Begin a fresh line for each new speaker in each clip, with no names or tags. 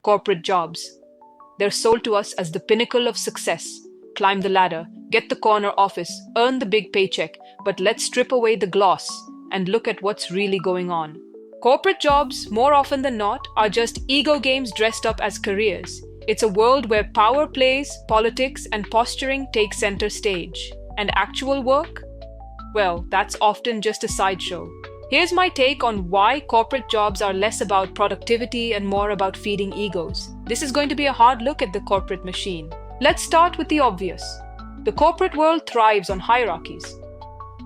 corporate jobs. They're sold to us as the pinnacle of success. Climb the ladder, get the corner office, earn the big paycheck, but let's strip away the gloss and look at what's really going on. Corporate jobs, more often than not, are just ego games dressed up as careers. It's a world where power plays, politics, and posturing take center stage. And actual work? Well, that's often just a sideshow. Here's my take on why corporate jobs are less about productivity and more about feeding egos. This is going to be a hard look at the corporate machine. Let's start with the obvious. The corporate world thrives on hierarchies.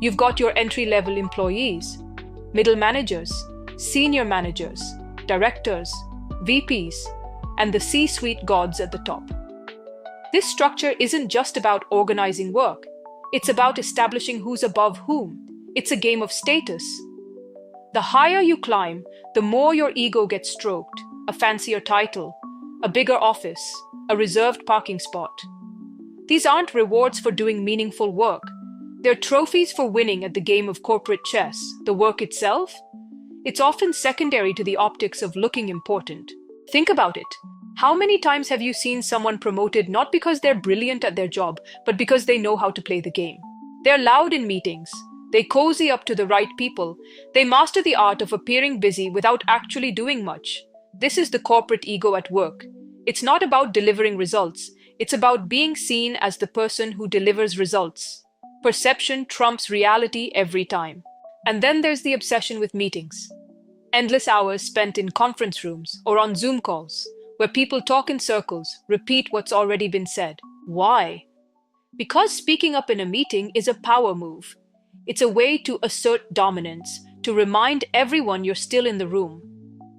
You've got your entry-level employees, middle managers, senior managers, directors, VPs, and the C-suite gods at the top. This structure isn't just about organizing work. It's about establishing who's above whom. It's a game of status. The higher you climb, the more your ego gets stroked. A fancier title, a bigger office, a reserved parking spot. These aren't rewards for doing meaningful work. They're trophies for winning at the game of corporate chess. The work itself? It's often secondary to the optics of looking important. Think about it. How many times have you seen someone promoted not because they're brilliant at their job, but because they know how to play the game? They're loud in meetings. They cozy up to the right people. They master the art of appearing busy without actually doing much. This is the corporate ego at work. It's not about delivering results. It's about being seen as the person who delivers results. Perception trumps reality every time. And then there's the obsession with meetings. Endless hours spent in conference rooms or on Zoom calls, where people talk in circles, repeat what's already been said. Why? Because speaking up in a meeting is a power move. It's a way to assert dominance, to remind everyone you're still in the room.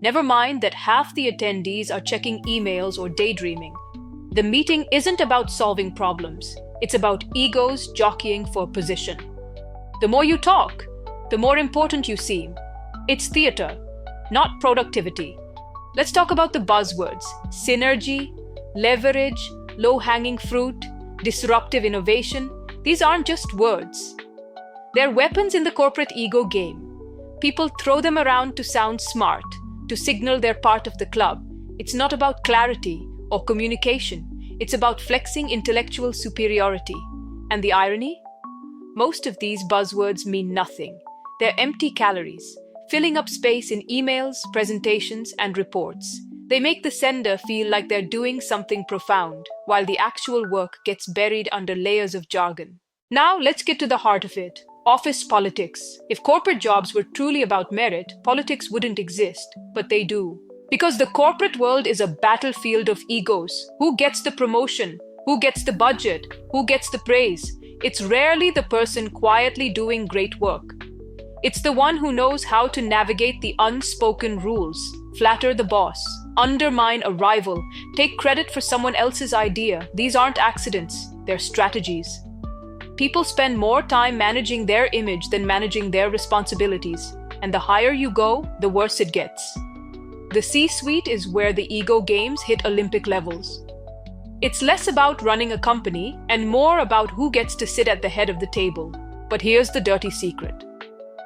Never mind that half the attendees are checking emails or daydreaming. The meeting isn't about solving problems. It's about egos jockeying for position. The more you talk, the more important you seem. It's theater, not productivity. Let's talk about the buzzwords: synergy, leverage, low-hanging fruit, disruptive innovation. These aren't just words. They're weapons in the corporate ego game. People throw them around to sound smart, to signal they're part of the club. It's not about clarity or communication. It's about flexing intellectual superiority. And the irony? Most of these buzzwords mean nothing. They're empty calories, filling up space in emails, presentations, and reports. They make the sender feel like they're doing something profound, while the actual work gets buried under layers of jargon. Now let's get to the heart of it. Office politics. If corporate jobs were truly about merit, politics wouldn't exist, but they do. Because the corporate world is a battlefield of egos. Who gets the promotion? Who gets the budget? Who gets the praise? It's rarely the person quietly doing great work. It's the one who knows how to navigate the unspoken rules, flatter the boss, undermine a rival, take credit for someone else's idea. These aren't accidents, they're strategies. People spend more time managing their image than managing their responsibilities, and the higher you go, the worse it gets. The C-suite is where the ego games hit Olympic levels. It's less about running a company and more about who gets to sit at the head of the table. But here's the dirty secret.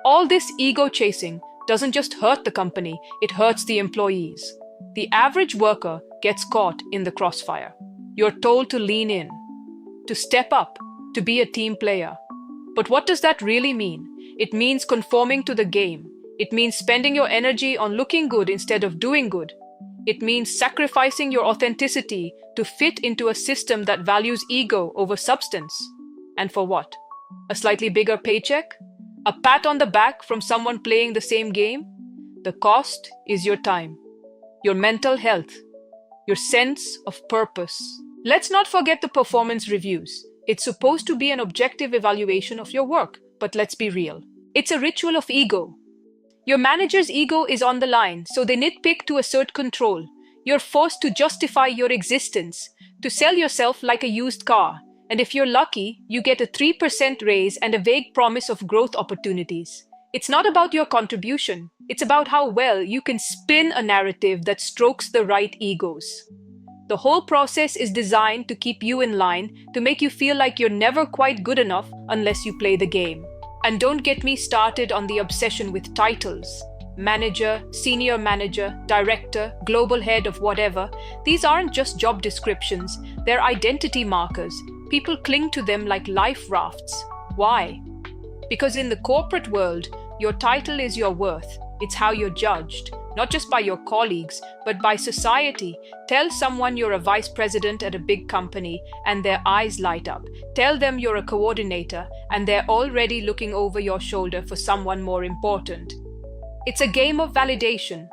All this ego chasing doesn't just hurt the company, it hurts the employees. The average worker gets caught in the crossfire. You're told to lean in, to step up, to be a team player. But what does that really mean? It means conforming to the game. It means spending your energy on looking good instead of doing good. It means sacrificing your authenticity to fit into a system that values ego over substance. And for what? A slightly bigger paycheck? A pat on the back from someone playing the same game? The cost is your time, your mental health, your sense of purpose. Let's not forget the performance reviews. It's supposed to be an objective evaluation of your work, but let's be real. It's a ritual of ego. Your manager's ego is on the line, so they nitpick to assert control. You're forced to justify your existence, to sell yourself like a used car. And if you're lucky, you get a 3% raise and a vague promise of growth opportunities. It's not about your contribution. It's about how well you can spin a narrative that strokes the right egos. The whole process is designed to keep you in line, to make you feel like you're never quite good enough unless you play the game. And don't get me started on the obsession with titles. manager, senior manager, director, global head of whatever, these aren't just job descriptions, they're identity markers. People cling to them like life rafts. Why? Because in the corporate world, your title is your worth. It's how you're judged, not just by your colleagues, but by society. Tell someone you're a vice president at a big company, and their eyes light up. Tell them you're a coordinator, and they're already looking over your shoulder for someone more important. It's a game of validation,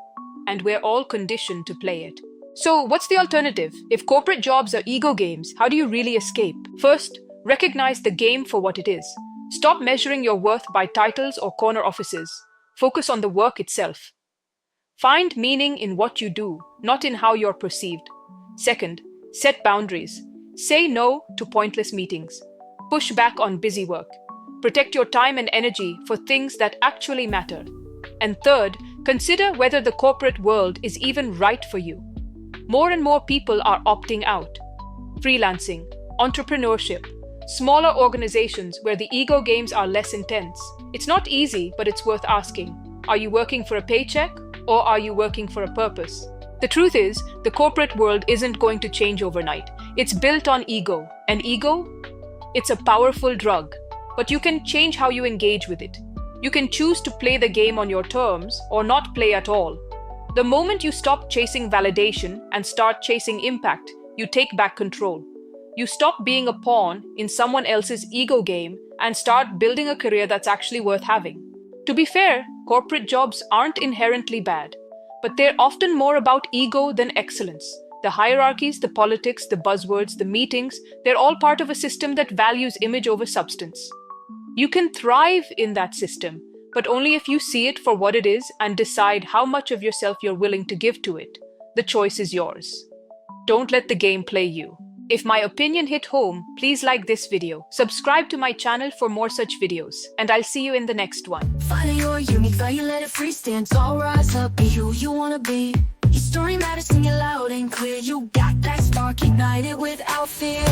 and we're all conditioned to play it. So, what's the alternative? If corporate jobs are ego games, how do you really escape? First, recognize the game for what it is. Stop measuring your worth by titles or corner offices. Focus on the work itself. Find meaning in what you do, not in how you're perceived. Second, set boundaries. Say no to pointless meetings. Push back on busy work. Protect your time and energy for things that actually matter. And third, consider whether the corporate world is even right for you. More and more people are opting out. Freelancing, entrepreneurship, smaller organizations where the ego games are less intense. It's not easy, but it's worth asking. Are you working for a paycheck, or are you working for a purpose? The truth is, the corporate world isn't going to change overnight. It's built on ego. And ego? It's a powerful drug. But you can change how you engage with it. You can choose to play the game on your terms, or not play at all. The moment you stop chasing validation and start chasing impact, you take back control. You stop being a pawn in someone else's ego game and start building a career that's actually worth having. To be fair, corporate jobs aren't inherently bad, but they're often more about ego than excellence. The hierarchies, the politics, the buzzwords, the meetings, they're all part of a system that values image over substance. You can thrive in that system, but only if you see it for what it is and decide how much of yourself you're willing to give to it. The choice is yours. Don't let the game play you. If my opinion hit home, please like this video, subscribe to my channel for more such videos, and I'll see you in the next one.
Find your unique value, let it free, stand tall, rise up, be who you wanna be. Your story matters, sing it loud and clear. You got that spark, ignite it without fear.